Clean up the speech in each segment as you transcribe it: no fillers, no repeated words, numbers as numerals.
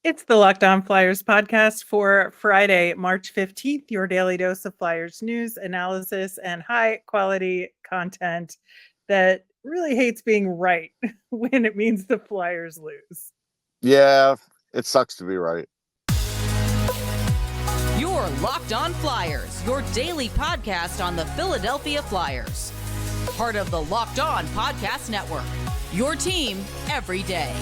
It's the Locked On Flyers podcast for Friday, March 15th, your daily dose of Flyers news, analysis, and high quality content that really hates being right when it means the Flyers lose. Yeah, it sucks to be right. Your Locked On Flyers, your daily podcast on the Philadelphia Flyers. Part of the Locked On Podcast Network, your team every day.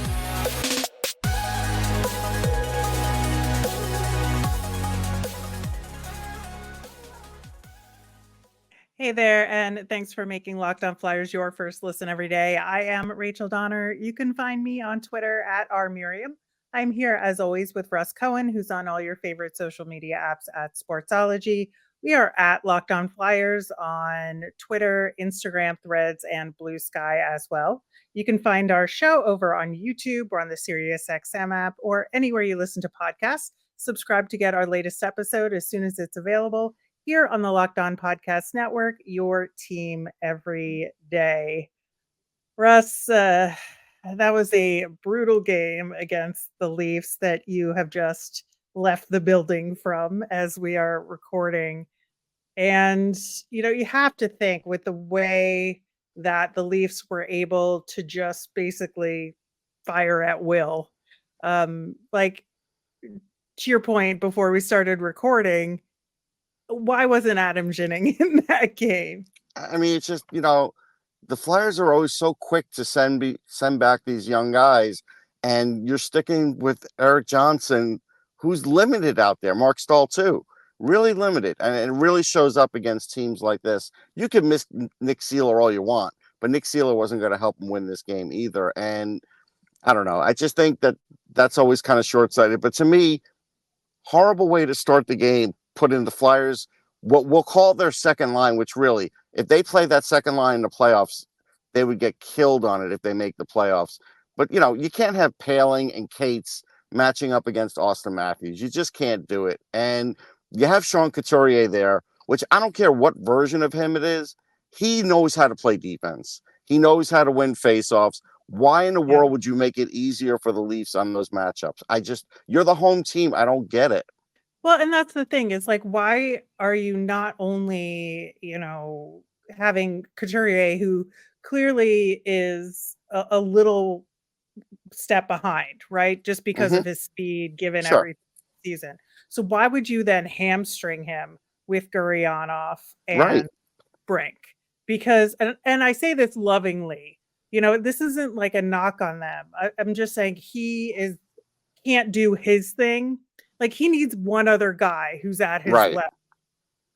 Hey there, and thanks for making Locked On Flyers your first listen every day. I am Rachel Donner. You can find me on Twitter at rmiriam. I'm here as always with Russ Cohen, who's on all your favorite social media apps at Sportsology. We are at Locked On Flyers on Twitter, Instagram, Threads, and Blue Sky as well. You can find our show over on YouTube or on the SiriusXM app or anywhere you listen to podcasts. Subscribe to get our latest episode as soon as it's available. Here on the Locked On Podcast Network, your team every day. Russ, that was a brutal game against the Leafs that you have just left the building from as we are recording. And, you have to think with the way that the Leafs were able to just basically fire at will. Like, to your point before we started recording, why wasn't Adam Ginning in that game? I mean, it's just, the Flyers are always so quick to send back these young guys, and you're sticking with Erik Johnson, who's limited out there. Mark Stahl, too. Really limited. And it really shows up against teams like this. You can miss Nick Seeler all you want, but Nick Seeler wasn't going to help him win this game either. And I don't know. I just think that's always kind of short-sighted. But to me, horrible way to start the game. Put in the Flyers, what we'll call their second line, which really, if they play that second line in the playoffs, they would get killed on it if they make the playoffs. But, you can't have Paling and Cates matching up against Austin Matthews. You just can't do it. And you have Sean Couturier there, which I don't care what version of him it is. He knows how to play defense. He knows how to win faceoffs. Why in the world would you make it easier for the Leafs on those matchups? You're the home team. I don't get it. Well, and that's the thing is like, why are you not only, having Couturier, who clearly is a little step behind, right? Just because of his speed given Sure. every season. So why would you then hamstring him with Gurianov Right. and Brink? Because, and I say this lovingly, this isn't like a knock on them. I'm just saying can't do his thing. Like, he needs one other guy who's at his Right. level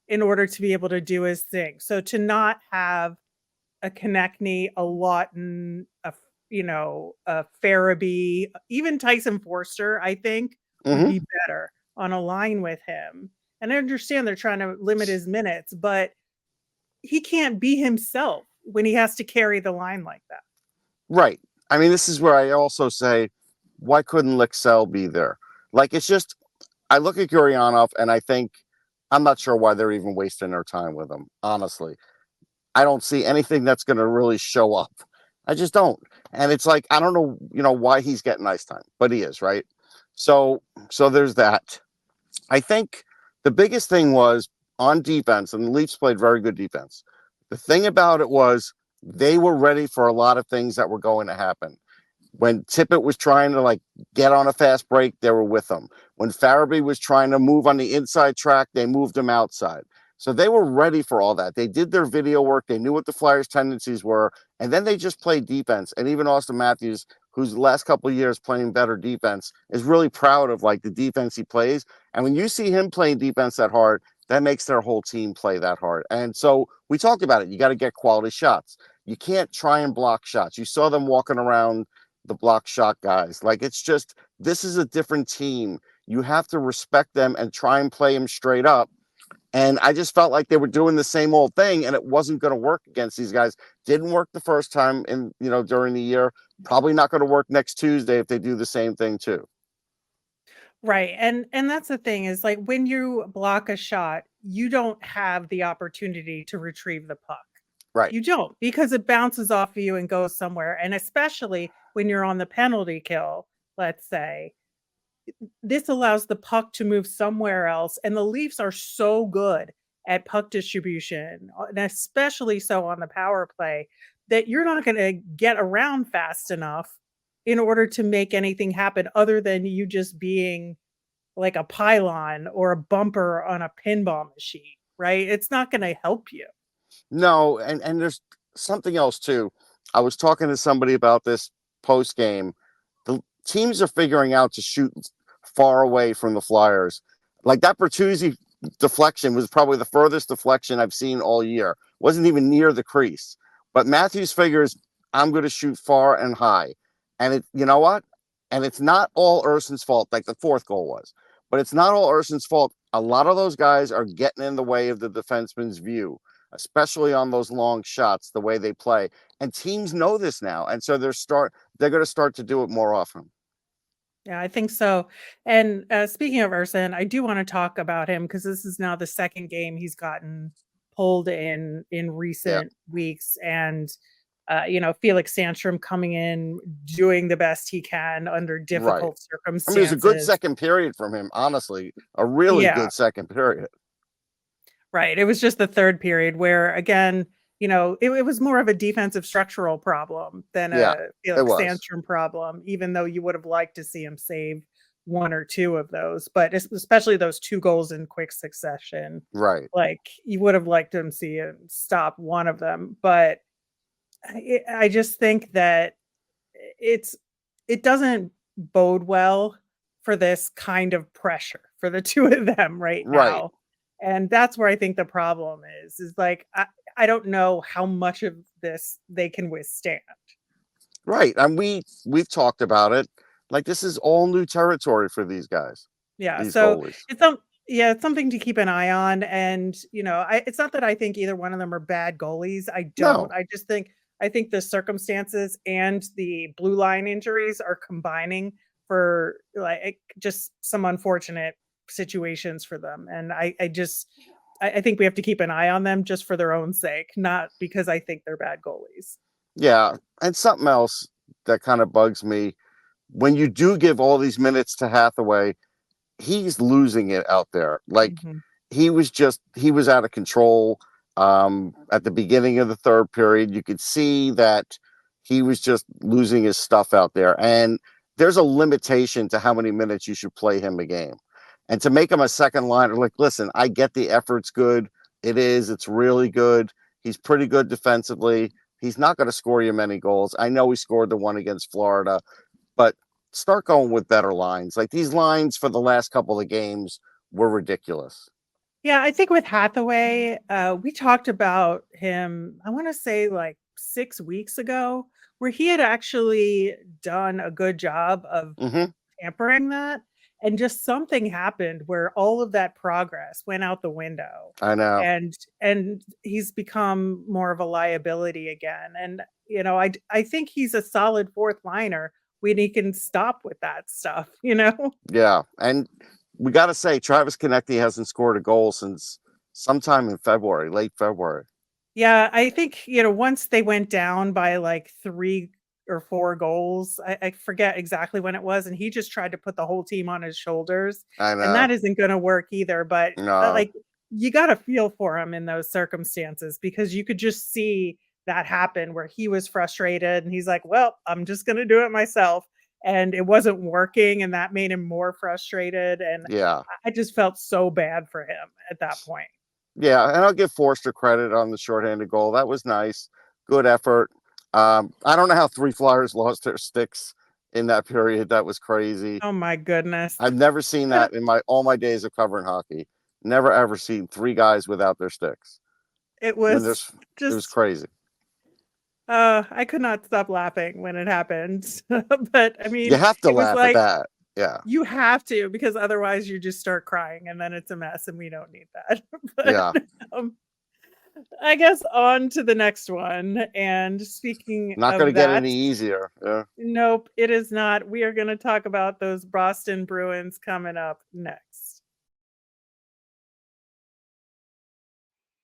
in order to be able to do his thing. So to not have a Konechny, a Lawton, a Farabee, even Tyson Forster, I think would be better on a line with him. And I understand they're trying to limit his minutes, but he can't be himself when he has to carry the line like that. Right. I mean, this is where I also say, why couldn't Lixell be there? Like, it's just, I look at Gurianov and I think, I'm not sure why they're even wasting their time with him, honestly. I don't see anything that's going to really show up. I just don't. And it's like, I don't know, why he's getting ice time, but he is, right? So there's that. I think the biggest thing was on defense, and the Leafs played very good defense. The thing about it was they were ready for a lot of things that were going to happen. When Tippett was trying to get on a fast break, they were with him. When Farabee was trying to move on the inside track, they moved him outside. So they were ready for all that. They did their video work. They knew what the Flyers' tendencies were. And then they just played defense. And even Austin Matthews, who's the last couple of years playing better defense, is really proud of the defense he plays. And when you see him playing defense that hard, that makes their whole team play that hard. And so we talked about it. You got to get quality shots. You can't try and block shots. You saw them walking around the block shot guys. It's just, this is a different team. You have to respect them and try and play them straight up. And I just felt like they were doing the same old thing, and it wasn't going to work against these guys. Didn't work the first time during the year. Probably not going to work next Tuesday if they do the same thing too. Right. And that's the thing is when you block a shot, you don't have the opportunity to retrieve the puck. Right. You don't, because it bounces off of you and goes somewhere. And especially when you're on the penalty kill, let's say, this allows the puck to move somewhere else, and the Leafs are so good at puck distribution, and especially so on the power play, that you're not gonna get around fast enough in order to make anything happen other than you just being like a pylon or a bumper on a pinball machine, right? It's not gonna help you. No, and there's something else too. I was talking to somebody about this post game. The teams are figuring out to shoot far away from the Flyers. Like that Bertuzzi deflection was probably the furthest deflection I've seen all year. Wasn't even near the crease. But Matthews figures I'm going to shoot far and high. And you know what? And it's not all Ersson's fault, like the fourth goal was. But it's not all Ersson's fault. A lot of those guys are getting in the way of the defenseman's view, especially on those long shots, the way they play. And teams know this now. And so they're going to start to do it more often. Yeah, I think so. And speaking of Ersson, I do want to talk about him because this is now the second game he's gotten pulled in recent weeks. And Felix Sandstrom coming in, doing the best he can under difficult circumstances. I mean, it was a good second period from him, honestly. A really good second period. Right. It was just the third period where, again, it was more of a defensive structural problem than a Felix Sandstrom problem, even though you would have liked to see him save one or two of those. But especially those two goals in quick succession. Right. Like, you would have liked to see him stop one of them. But I just think that it doesn't bode well for this kind of pressure for the two of them right now. And that's where I think the problem is like, I don't know how much of this they can withstand. Right. And we've talked about it. Like, this is all new territory for these guys. Yeah. These So goalies. it's something to keep an eye on. And, it's not that I think either one of them are bad goalies. I don't. No. I think the circumstances and the blue line injuries are combining for like just some unfortunate situations for them. And I think we have to keep an eye on them just for their own sake, not because I think they're bad goalies. Yeah. And something else that kind of bugs me, when you do give all these minutes to Hathaway, he's losing it out there. Like he was out of control. At the beginning of the third period, you could see that he was just losing his stuff out there. And there's a limitation to how many minutes you should play him a game. And to make him a second liner, like, listen, I get the effort's good. It's really good. He's pretty good defensively. He's not going to score you many goals. I know he scored the one against Florida, but start going with better lines. Like, these lines for the last couple of games were ridiculous. Yeah, I think with Hathaway, we talked about him, I want to say like 6 weeks ago, where he had actually done a good job of tampering that. And just something happened where all of that progress went out the window. I know. And he's become more of a liability again. And, I think he's a solid fourth liner when he can stop with that stuff, Yeah. And we got to say, Travis Konecny hasn't scored a goal since sometime in February, late February. Yeah, I think, once they went down by like 3 or 4 goals, I forget exactly when it was, and he just tried to put the whole team on his shoulders. I know. And that isn't going to work either. But like, you got to feel for him in those circumstances, because you could just see that happen where he was frustrated and he's like, well, I'm just going to do it myself. And it wasn't working, and that made him more frustrated. And I just felt so bad for him at that point. Yeah, and I'll give Forster credit on the shorthanded goal. That was nice. Good effort. I don't know how 3 Flyers lost their sticks in that period. That was crazy. Oh my goodness. I've never seen that in all my days of covering hockey. Never ever seen 3 guys without their sticks. It was it was crazy. I could not stop laughing when it happened. But I mean, you have to laugh at that. Yeah. You have to, because otherwise you just start crying and then it's a mess, and we don't need that. But, yeah. I guess on to the next one. And speaking not of going to that, get any easier. Yeah. Nope, it is not. We are going to talk about those Boston Bruins coming up next.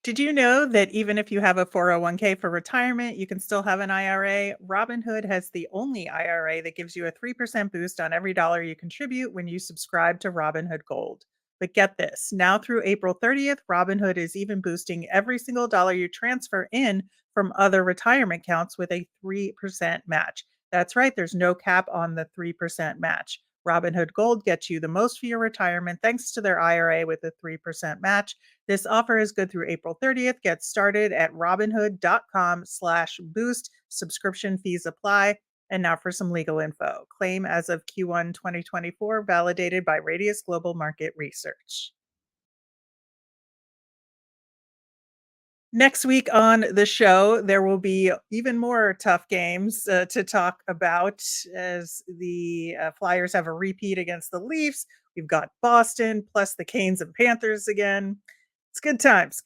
Did you know that even if you have a 401k for retirement, you can still have an IRA? Robinhood has the only IRA that gives you a 3% boost on every dollar you contribute when you subscribe to Robinhood Gold. But get this, now through April 30th, Robinhood is even boosting every single dollar you transfer in from other retirement accounts with a 3% match. That's right, there's no cap on the 3% match. Robinhood Gold gets you the most for your retirement thanks to their IRA with a 3% match. This offer is good through April 30th. Get started at robinhood.com/boost. Subscription fees apply. And now for some legal info. Claim as of Q1 2024, validated by Radius Global Market Research. Next week on the show, there will be even more tough games to talk about as the Flyers have a repeat against the Leafs. We've got Boston plus the Canes and Panthers again. It's good times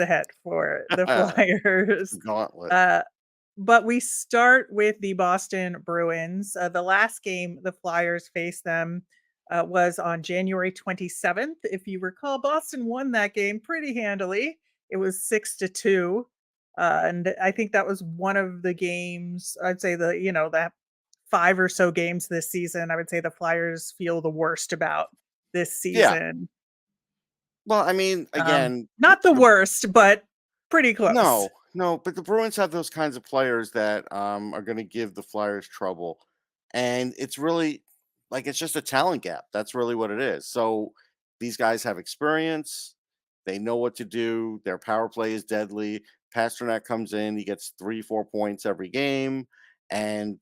ahead for the Flyers. Gauntlet. But we start with the Boston Bruins. The last game the Flyers faced them was on January 27th. If you recall, Boston won that game pretty handily. It was 6-2. And I think that was one of the games, I'd say that 5 or so games this season, I would say the Flyers feel the worst about this Yeah. season. Well, I mean, again, Not the worst, but pretty close. no, but the Bruins have those kinds of players that are going to give the Flyers trouble, and it's really like it's just a talent gap. That's really what it is. So these guys have experience; they know what to do. Their power play is deadly. Pasternak comes in; he gets 3-4 points every game, and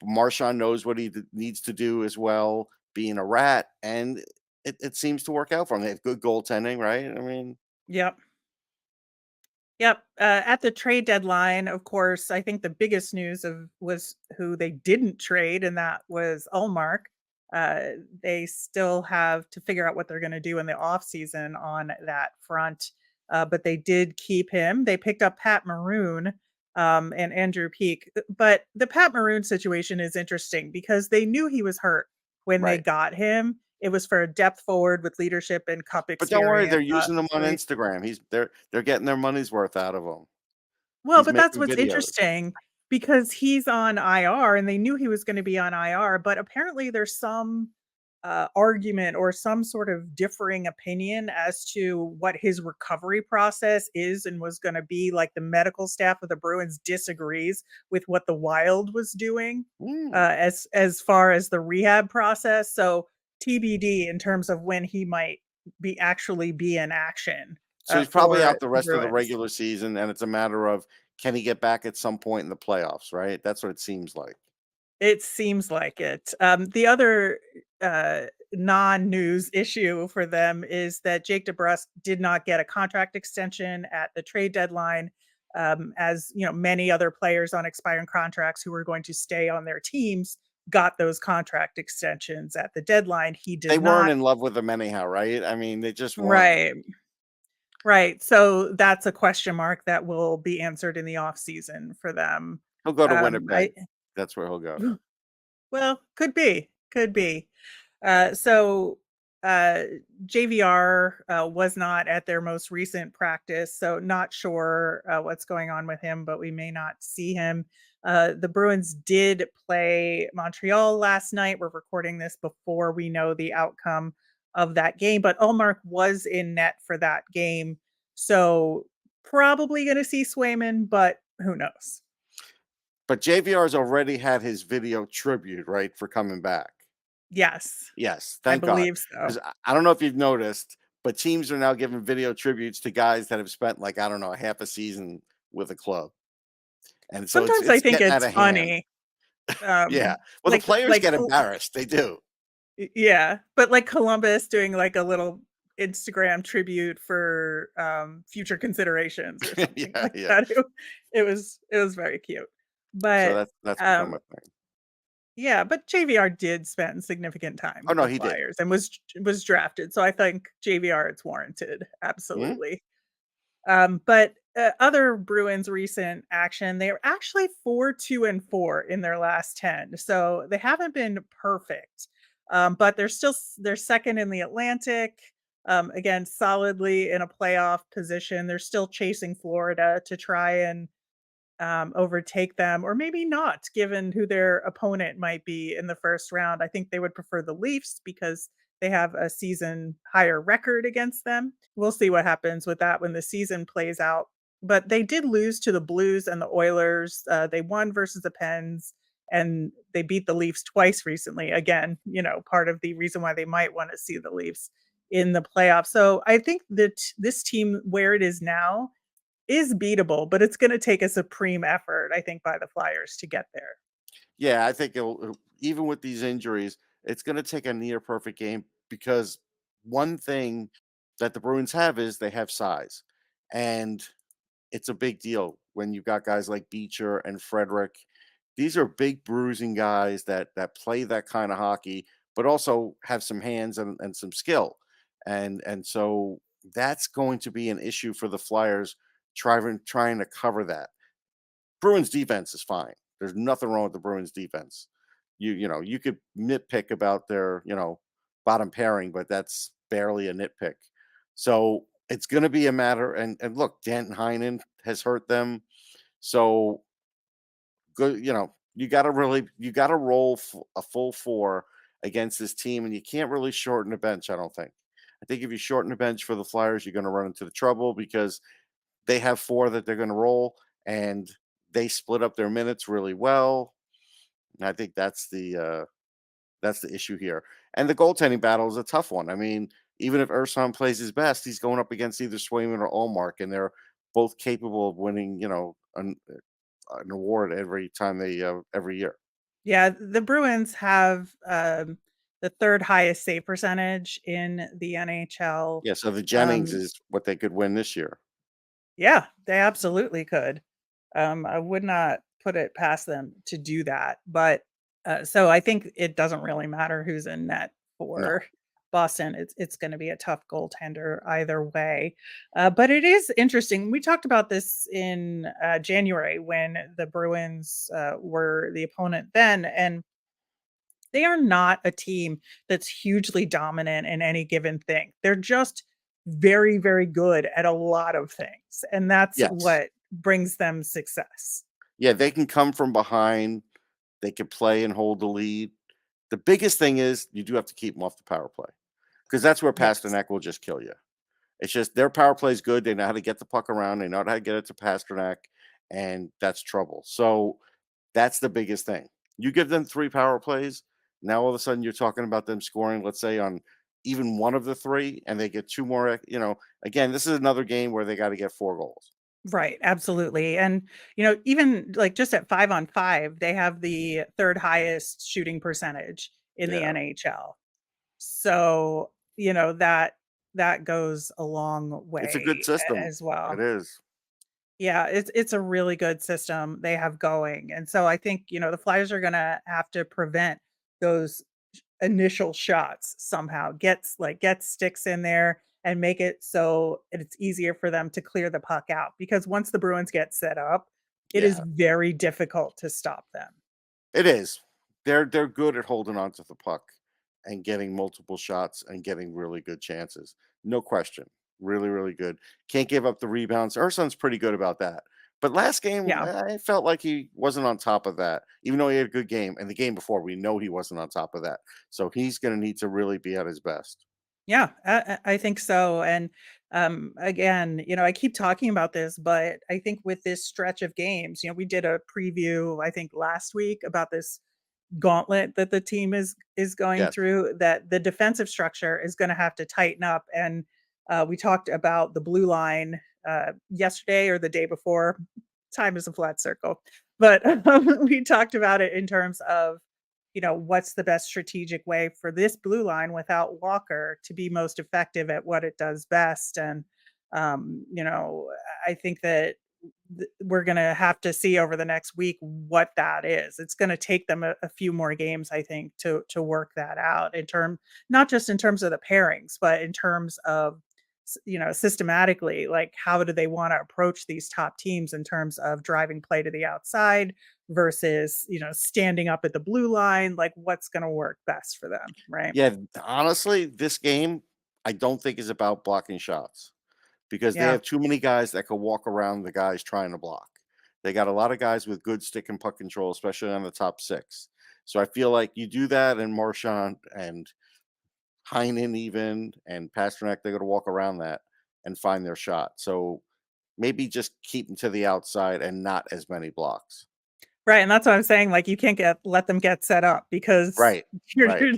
Marchand knows what he needs to do as well, being a rat, and it seems to work out for them. They have good goaltending, right? I mean, Yep. Yep. At the trade deadline, of course, I think the biggest news was who they didn't trade, and that was Ullmark. They still have to figure out what they're going to do in the offseason on that front. But they did keep him. They picked up Pat Maroon and Andrew Peak. But the Pat Maroon situation is interesting because they knew he was hurt when they right. got him. It was for a depth forward with leadership and cup But experience. don't worry, they're using them on so Instagram. They're getting their money's worth out of him. Well, He's but that's making what's videos. interesting because he's on IR and they knew he was going to be on IR, but apparently there's some argument or some sort of differing opinion as to what his recovery process is and was going to be. Like the medical staff of the Bruins disagrees with what the Wild was doing as far as the rehab process. So TBD in terms of when he might actually be in action. So he's probably For out the the rest of the Bruins. regular season, and it's a matter of can he get back at some point in the playoffs, right? That's what it seems like. It seems like it. The other non-news issue for them is that Jake DeBrusk did not get a contract extension at the trade deadline, as many other players on expiring contracts who were going to stay on their teams got those contract extensions at the deadline. He did They weren't not. in love with him anyhow, right? I mean, they just weren't. Right. Right. So that's a question mark that will be answered in the off season for them. He'll go to I Winnipeg. That's where he'll go. Well, could be. So JVR was not at their most recent practice, so not sure what's going on with him, but we may not see him. The Bruins did play Montreal last night. We're recording this before we know the outcome of that game, but Ullmark was in net for that game. So probably going to see Swayman, but who knows? But JVR's already had his video tribute, right, for coming back. Yes. Yes, I thank God. believe so. 'Cause I don't know if you've noticed, but teams are now giving video tributes to guys that have spent like I don't know half a season with a club, and so Sometimes I it's think getting out it's of hand. funny. Yeah, Um, well, the like players like get Col embarrassed. They do. yeah, but like Columbus doing like a little Instagram tribute for future considerations or something Yeah, like yeah. that. It was very cute. So But that's become a thing. yeah, but JVR did spend significant time Oh with no, the he did. Flyers and was drafted. So I think JVR it's warranted. Mhm. Absolutely. But other Bruins recent action, they are actually 4-2-4 in their last 10. So they haven't been perfect. But they're second in the Atlantic. Again, solidly in a playoff position. They're still chasing Florida to try and overtake them, or maybe not, given who their opponent might be in the first round. I think they would prefer the Leafs because they have a season higher record against them. We'll see what happens with that when the season plays out. But they did lose to the Blues and the Oilers. They won versus the Pens, and they beat the Leafs twice recently. Again, part of the reason why they might want to see the Leafs in the playoffs. So I think that this team, where it is now, is beatable, but it's gonna take a supreme effort, I think, by the Flyers to get there. Yeah, I think even with these injuries, it's going to take a near perfect game because one thing that the Bruins have is they have size, and it's a big deal when you've got guys like Beecher and Frederick. These are big bruising guys that play that kind of hockey, but also have some hands and some skill, and so that's going to be an issue for the Flyers trying to cover that. Bruins defense is fine. There's nothing wrong with the Bruins defense. You could nitpick about their, bottom pairing, but that's barely a nitpick. So it's going to be a matter. And look, Danton Heinen has hurt them. So good, you got to roll a full four against this team, and you can't really shorten the bench. I don't think. I think if you shorten the bench for the Flyers, you're going to run into the trouble because they have four that they're going to roll, and they split up their minutes really well. And I think that's the issue here. And the goaltending battle is a tough one. I mean, even if Ersson plays his best, he's going up against either Swayman or Allmark, and they're both capable of winning, an award every year. Yeah, the Bruins have, the 3rd highest save percentage in the NHL. Yeah, so the Jennings is what they could win this year. Yeah, they absolutely could. I would not put it past them to do that. But so I think it doesn't really matter who's in net No. for Boston. It's going to be a tough goaltender either way. But it is interesting. We talked about this in January when the Bruins were the opponent then, and they are not a team that's hugely dominant in any given thing. They're just very, very good at a lot of things, and that's Yes. what brings them success. Yeah, they can come from behind. They can play and hold the lead. The biggest thing is you do have to keep them off the power play because that's where Yes. Pasternak will just kill you. It's just their power play is good. They know how to get the puck around. They know how to get it to Pasternak, and that's trouble. So that's the biggest thing. You give them 3 power plays, now all of a sudden you're talking about them scoring, let's say, on even one of the 3, and they get 2 more. Again, this is another game where they got to get 4 goals. Right, absolutely. And, even like just at 5-on-5, they have the 3rd highest shooting percentage in the Yeah, NHL. So, that goes a long it's a good way system. as It well. is. Yeah, it's a really good system they have going. And so I think, the Flyers are gonna have to prevent those initial shots somehow. Get sticks in there and make it so it's easier for them to clear the puck out, because once the Bruins get set up, it is Yeah, very difficult to stop them. it is. They're good at holding on to the puck and getting multiple shots and getting really good chances. No question. Really, really good. Can't give up the rebounds. Ersson's pretty good about that. But last game, Yeah. I felt like he wasn't on top of that, even though he had a good game. And the game before, we know he wasn't on top of that. So he's going to need to really be at his best. Yeah, I think so. And again, I keep talking about this, but I think with this stretch of games, we did a preview, I think last week, about this gauntlet that the team is going Yes. through, that the defensive structure is going to have to tighten up. And we talked about the blue line yesterday or the day before. Time is a flat circle, but we talked about it in terms of, what's the best strategic way for this blue line without Walker to be most effective at what it does best. And I think that we're going to have to see over the next week what that is. It's going to take them a few more games, I think, to work that out, not just in terms of the pairings, but in terms of systematically, like, how do they want to approach these top teams in terms of driving play to the outside versus standing up at the blue line. Like, what's going to work best for them, right? Yeah. Honestly, this game, I don't think is about blocking shots because they Yeah. have too many guys that can walk around the guys trying to block. They got a lot of guys with good stick and puck control, especially on the top six. So I feel like you do that, and Marchand and Heinen even and Pasternak, they're going to walk around that and find their shot. So maybe just keep them to the outside and not as many blocks. Right, and that's what I'm saying, like, you can't let them get set up because Right. you're Right.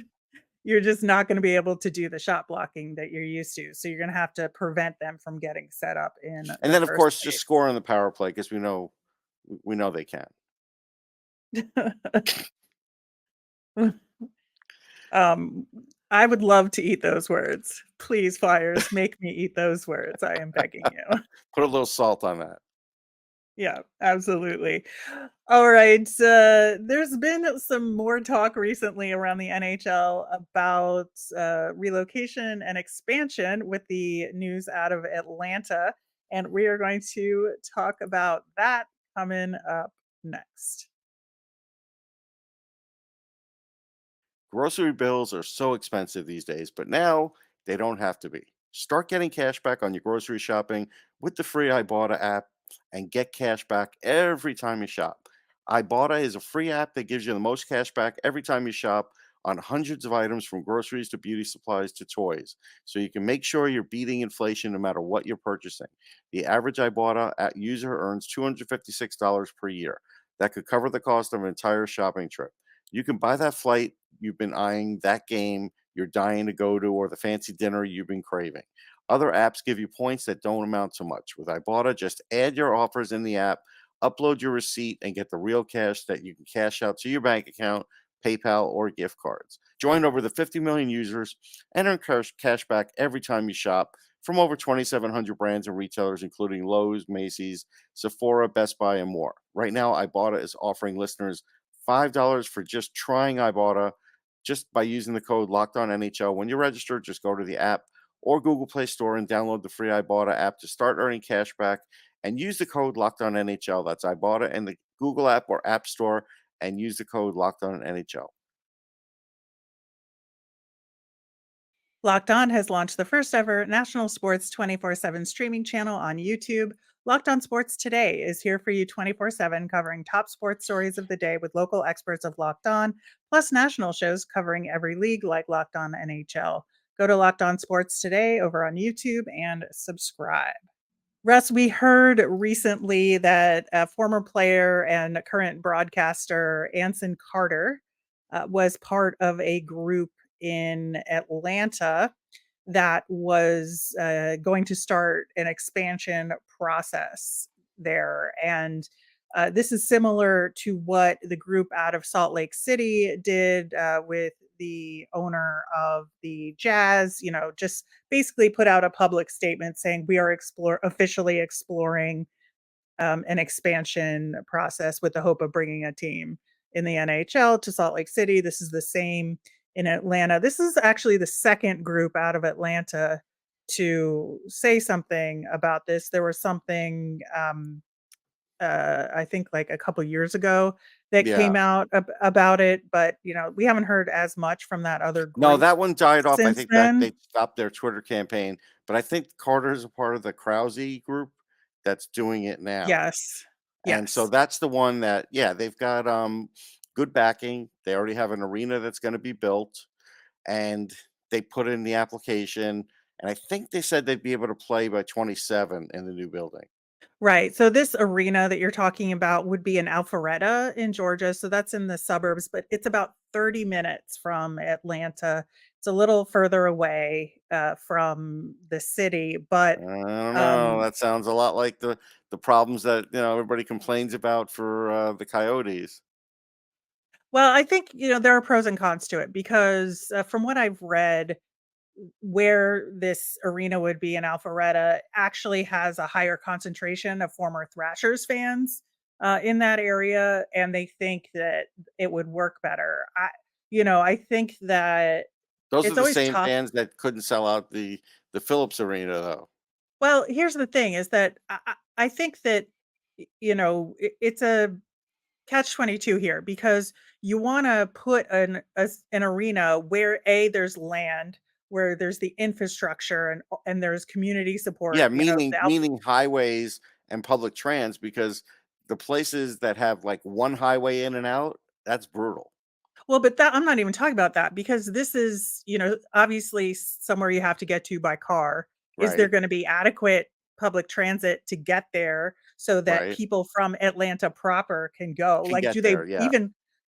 you're just not gonna be able to do the shot blocking that you're used to, so you're gonna have to prevent them from getting set up in And the then of first course just score on the power play because we know they can. place. Um, I would love to eat those words. Please, Flyers, make me eat those words, I am begging you. Put a little salt on that. Yeah, absolutely. All right. There's been some more talk recently around the NHL about relocation and expansion with the news out of Atlanta. And we are going to talk about that coming up next. Grocery bills are so expensive these days, but now they don't have to be. Start getting cash back on your grocery shopping with the free Ibotta app and get cash back every time you shop. Ibotta is a free app that gives you the most cash back every time you shop on hundreds of items from groceries to beauty supplies to toys. So you can make sure you're beating inflation no matter what you're purchasing. The average Ibotta user earns $256 per year. That could cover the cost of an entire shopping trip. You can buy that flight you've been eyeing, that game you're dying to go to, or the fancy dinner you've been craving. Other apps give you points that don't amount to much. With Ibotta, just add your offers in the app, upload your receipt, and get the real cash that you can cash out to your bank account, PayPal, or gift cards. Join over the 50 million users and earn cash back every time you shop from over 2,700 brands and retailers, including Lowe's, Macy's, Sephora, Best Buy, and more. Right now, Ibotta is offering listeners $5 for just trying Ibotta just by using the code Locked On NHL. When you register, just go to the app or Google Play Store and download the free Ibotta app to start earning cash back and use the code Locked On NHL. That's Ibotta in the Google app or App Store and use the code Locked On NHL. Locked On has launched the first ever national sports 24/7 streaming channel on YouTube. Locked On Sports Today is here for you 24/7, covering top sports stories of the day with local experts of Locked On, plus national shows covering every league like Locked On NHL. Go to Locked On Sports Today over on YouTube and subscribe. Russ, we heard recently that a former player and current broadcaster Anson Carter was part of a group in Atlanta that was going to start an expansion process there. And this is similar to what the group out of Salt Lake City did with the owner of the Jazz, just basically put out a public statement saying we are officially exploring an expansion process with the hope of bringing a team in the NHL to Salt Lake City. This is the same in Atlanta. This is actually the second group out of Atlanta to say something about this. There was something, I think, like a couple years ago that Yeah. came out about it, but we haven't heard as much from that other No, group that one died off. I since think that then. they stopped their Twitter campaign, but I think Carter is a part of the Krause group that's doing it now. Yes. And so Yes. that's the one that, yeah, they've got good backing. They already have an arena that's going to be built, and they put in the application. And I think they said they'd be able to play by 27 in the new building. Right. So this arena that you're talking about would be in Alpharetta in Georgia. So that's in the suburbs, but it's about 30 minutes from Atlanta. It's a little further away from the city, but I don't know. um, That sounds a lot like the problems that everybody complains about for the Coyotes. well, I think there are pros and cons to it because from what I've read, where this arena would be in Alpharetta actually has a higher concentration of former Thrashers fans in that area, and they think that it would work better. I think that Those are it's the always same tough. fans that couldn't sell out the Phillips Arena, though. Well, here's the thing: is that I think that it's a catch-22 here because you want to put an arena where there's land where there's the infrastructure and there's community Yeah, support, meaning highways and public trans, because the places that have like one highway in and out, that's brutal. well, but that I'm not even talking about that because this is, obviously somewhere you have to get to by car. Is there Right, gonna be adequate public transit to get there so that right. people from Atlanta proper can go? Can Like, get there, yeah.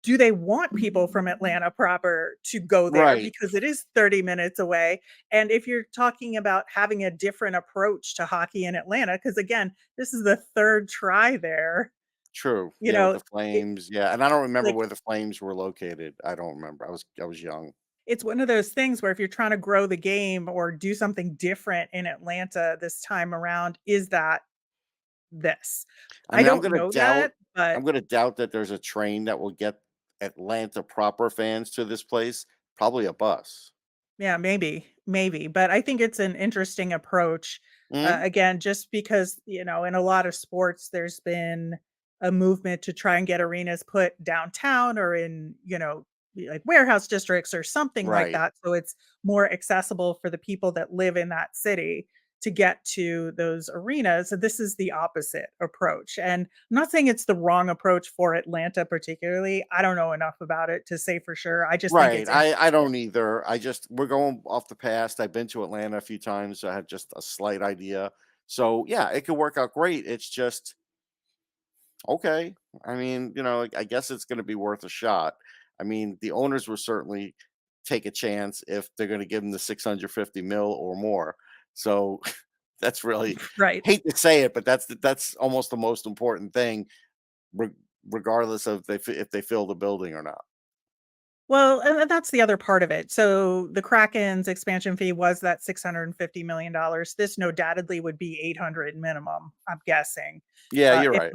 do they want people from Atlanta proper to go there? Right. Because it is 30 minutes away. And if you're talking about having a different approach to hockey in Atlanta, because again, this is the 3rd try there, True. you Yeah, with know, the it Flames. Yeah, and I don't remember like where the Flames were located. I don't remember. I was young. it's one of those things where if you're trying to grow the game or do something different in Atlanta this time around, is that this? I I mean, don't know that, but I'm gonna doubt that there's a train that will get Atlanta proper fans to this place. Probably a bus. yeah, maybe, but I think it's an interesting approach. Mhm. Again, just because, in a lot of sports, there's been a movement to try and get arenas put downtown or in, like warehouse districts or something like Right. that. So it's more accessible for the people that live in that city to get to those arenas. So this is the opposite approach. And I'm not saying it's the wrong approach for Atlanta, particularly. I don't know enough about it to say for sure. I just think Right. it's I interesting. don't either. We're going off the past. I've been to Atlanta a few times, so I have just a slight idea. So yeah, it could work out great. It's just okay. I mean, I guess it's going to be worth a shot. I mean, the owners will certainly take a chance if they're going to give them the 650 mil or more. So that's really, Right. hate to say it, but that's almost the most important thing, re- regardless of if they fill the building or not. Well, and that's the other part of it. So the Kraken's expansion fee was that $650 million. This no doubtedly would be 800 minimum, I'm guessing, Yeah, you're if right.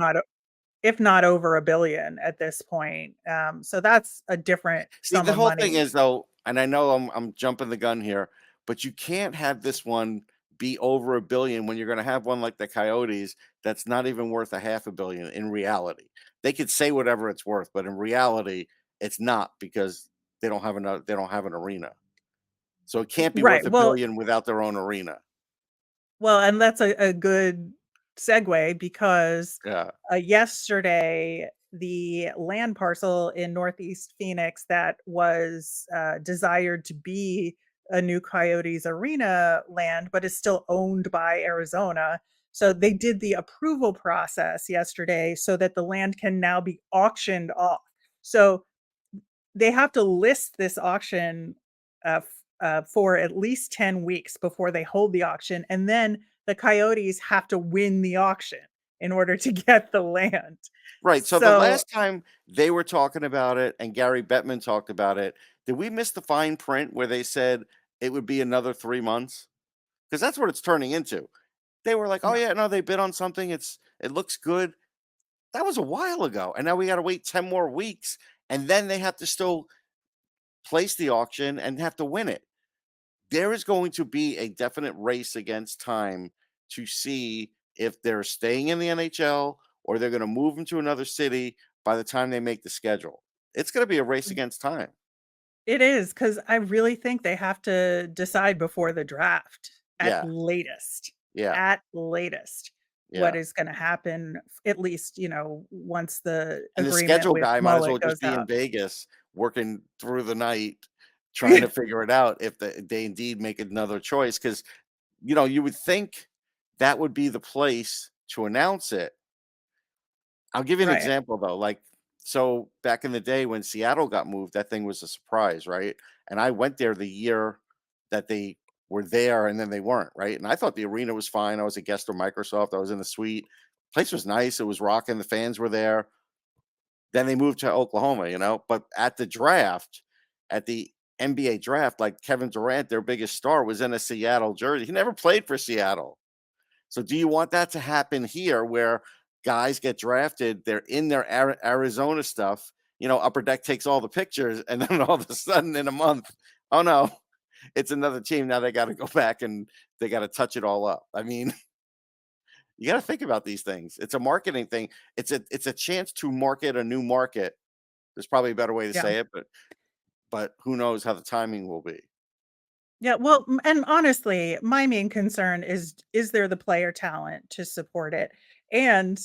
not over a billion at this point. So that's a different See, sum the of whole thing money. is though, and I know I'm jumping the gun here, but you can't have this one be over a billion when you're going to have one like the Coyotes that's not even worth a half a billion in reality. They could say whatever it's worth, but in reality, it's not because they don't have an arena. So it can't be Right. worth a Well, billion without their own arena. and that's a good segue because, Yeah. yesterday, the land parcel in Northeast Phoenix that was, desired to be a new Coyotes arena land, but is still owned by Arizona. So they did the approval process yesterday so that the land can now be auctioned off. So they have to list this auction, for at least 10 weeks before they hold the auction, and then the Coyotes have to win the auction in order to get the land. Right. So the So last time they were talking about it and Gary Bettman talked about it, did we miss the fine print where they said it would be another 3 months? Because that's what it's turning into. They were like, "Oh, no. yeah, no, they bid on something, it looks good." That was a while ago, and now we gotta wait 10 more weeks, and then they have to still place the auction and have to win it. There is going to be a definite race against time to see if they're staying in the NHL or they're gonna move them to another city by the time they make the schedule. It's gonna be a race against time. It is because I really think they have to decide before the draft Yeah, yeah, at latest, what yeah. is gonna happen, at least, once the And the agreement schedule with guy might as well Mullet just goes be in out. Vegas working through the night trying to figure it out if they indeed make another choice. Because you would think that would be the place to announce it. I'll give you an Right. example though, like, so back in the day when Seattle got moved, that thing was a surprise, right? And I went there the year that they were there and then they weren't, right? And I thought the arena was fine. I was a guest of Microsoft. I was in the suite. Place was nice. It was rocking. The fans were there. Then they moved to Oklahoma, but at the draft, at the NBA draft, like Kevin Durant, their biggest star, was in a Seattle jersey. He never played for Seattle. So do you want that to happen here where guys get drafted, they're in their Arizona stuff, Upper Deck takes all the pictures, and then all of a sudden in a month, oh no, it's another team. Now they got to go back and they got to touch it all up. I mean, you got to think about these things. It's a marketing thing. It's a chance to market a new market. There's probably a better way to Yeah. say it, but who knows how the timing will be. Yeah, well, and honestly, my main concern is there the player talent to support it? And,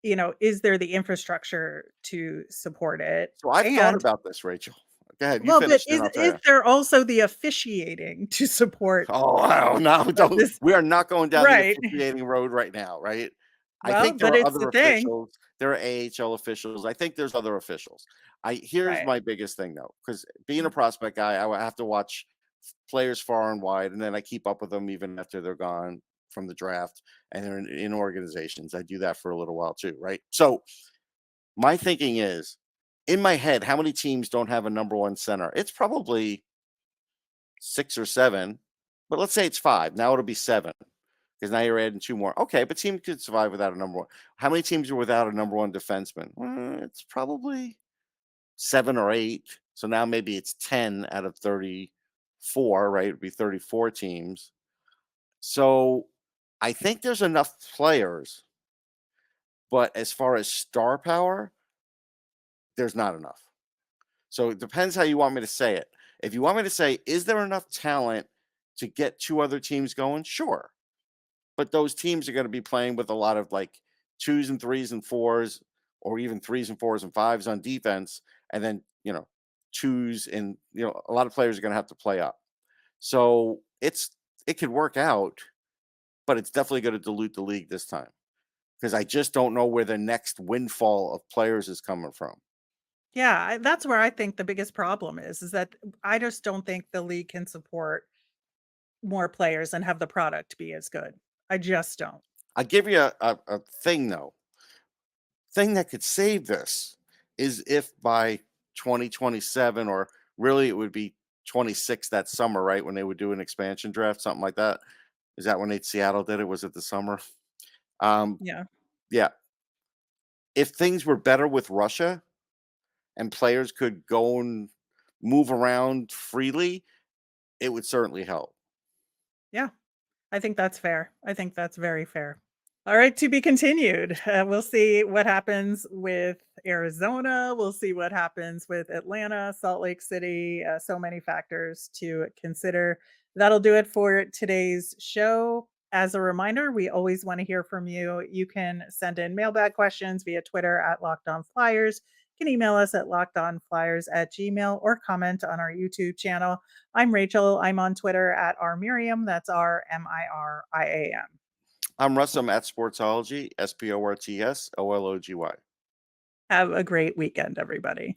is there the infrastructure to support it? So I've thought And about this, Rachel. Go ahead, you well, but finish, then I'll tell is you. there also the officiating to support Oh, wow, no, don't. this? We are not going down the Right. officiating road right now, right? I Well, think there but are it's the other thing. officials. There are AHL officials. I think there's other officials. Here's Right. my biggest thing though, because being a Mm. prospect guy, I have to watch players far and wide, and then I keep up with them even after they're gone from the draft and they're in organizations. I do that for a little while too, right? So my thinking is, in my head, how many teams don't have a number one center? It's probably 6 or 7, but let's say it's 5. Now it'll be 7 because now you're adding 2 more. Okay, but team could survive without a number one. How many teams are without a number one defenseman? It's probably 7 or 8. So now maybe it's 10 out of 34, right? It'd be 34 teams. So I think there's enough players, but as far as star power, there's not enough. So it depends how you want me to say it. If you want me to say, is there enough talent to get 2 other teams going? Sure. But those teams are going to be playing with a lot of like 2s and 3s and 4s, or even 3s and 4s and 5s on defense. And then, 2s and, a lot of players are going to have to play up. So it could work out, but it's definitely going to dilute the league this time because I just don't know where the next windfall of players is coming from. Yeah, that's where I think the biggest problem is that I just don't think the league can support more players and have the product be as good. I just don't. I give you a thing though. Thing that could save this is if by 2027, or really it would be 26 that summer, right? When they would do an expansion draft, something like that. Is that when Seattle did it? Was it the summer? Um, Yeah. yeah. If things were better with Russia and players could go and move around freely, it would certainly help. Yeah. I think that's fair. I think that's very fair. All right, to be continued. We'll see what happens with Arizona. We'll see what happens with Atlanta, Salt Lake City. So many factors to consider. That'll do it for today's show. As a reminder, we always want to hear from you. You can send in mailbag questions via Twitter at Locked On Flyers. You can email us at lockedonflyers@gmail or comment on our YouTube channel. I'm Rachel. I'm on Twitter at rmiriam. That's RMIRIAM. I'm Russ. I'm at Sportsology, SPORTSOLOGY. Have a great weekend, everybody.